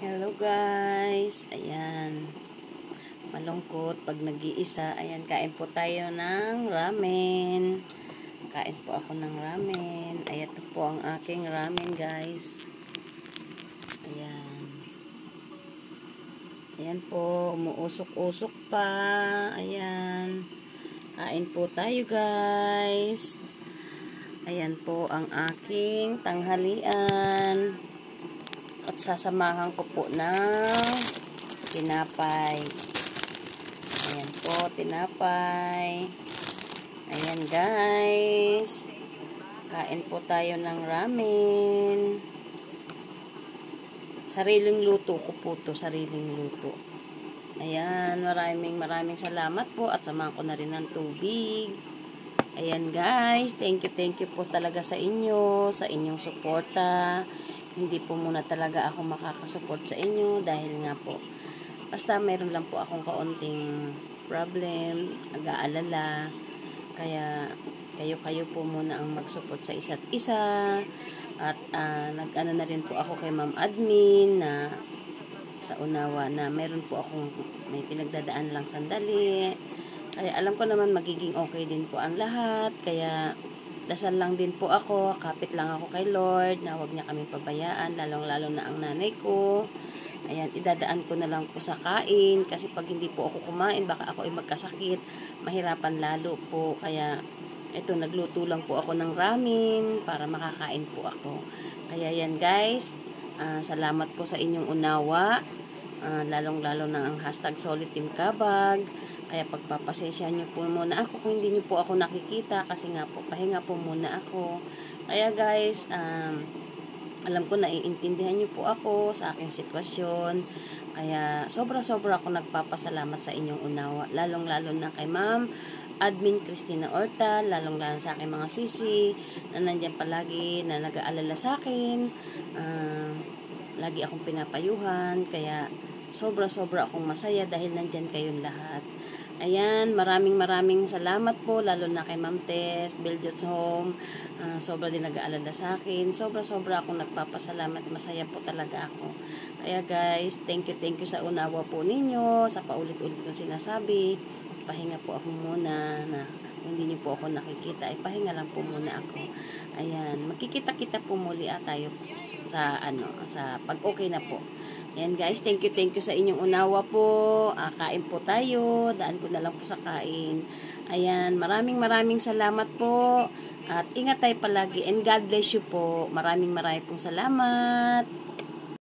Hello guys, ayan, malungkot pag nag-iisa. Ayan, kain po tayo ng ramen. Kain po ako ng ramen. Ayan, ito po ang aking ramen guys. Ayan, ayan po, umuusok-usok pa. Ayan, kain po tayo guys. Ayan po ang aking tanghalian. At sasamahan ko po ng tinapay. Ayan po, tinapay. Ayan guys. Kain po tayo ng ramen. Sariling luto ko po to, sariling luto. Ayan, maraming salamat po at samahan ko na rin ng tubig. Ayan guys, thank you po talaga sa inyo, sa inyong suporta. Hindi po muna talaga ako makakasupport sa inyo dahil nga po basta mayroon lang po akong kaunting problem, nag-aalala, kaya kayo po muna ang mag-support sa isa't isa. At nag-ano na rin po ako kay Ma'am Admin na sa unawa na mayroon po akong may pinagdadaan lang sandali, kaya alam ko naman magiging okay din po ang lahat. Kaya dasal lang din po ako, kapit lang ako kay Lord na huwag niya kaming pabayaan, lalong-lalo na ang nanay ko. Ayan, idadaan ko na lang po sa kain kasi pag hindi po ako kumain, baka ako ay magkasakit, mahirapan lalo po. Kaya ito, nagluto lang po ako ng ramen para makakain po ako. Kaya yan guys, salamat po sa inyong unawa, lalong-lalo na ang hashtag Solid Team Kabag. Kaya pagpapasensya nyo po muna ako kung hindi nyo po ako nakikita kasi nga po, pahinga po muna ako. Kaya guys, alam ko naiintindihan nyo po ako sa aking sitwasyon. Kaya sobra-sobra ako nagpapasalamat sa inyong unawa. Lalong-lalo na kay Ma'am Admin Cristina Orta, lalong-lalo sa aking mga sisi na nandyan palagi, na nag-aalala sa akin. Lagi akong pinapayuhan. Kaya sobra-sobra akong masaya dahil nandyan kayong lahat. Ayan, maraming salamat po, lalo na kay Ma'am Tess, Biljot's Home. Sobra din nag-aalala sa akin. Sobra-sobra akong nagpapasalamat. Masaya po talaga ako. Kaya guys, thank you sa unawa po ninyo, sa paulit-ulit kong sinasabi. Pahinga po ako muna, na hindi niyo po ako nakikita, ay pahinga lang po muna ako. Ayan, magkikita-kita po muli tayo sa sa pag okay na po. Ayan guys, thank you sa inyong unawa po. Kain po tayo, daan ko na lang po sa kain. Ayan, maraming salamat po. At ingat tayo palagi and God bless you po. Maraming pong salamat.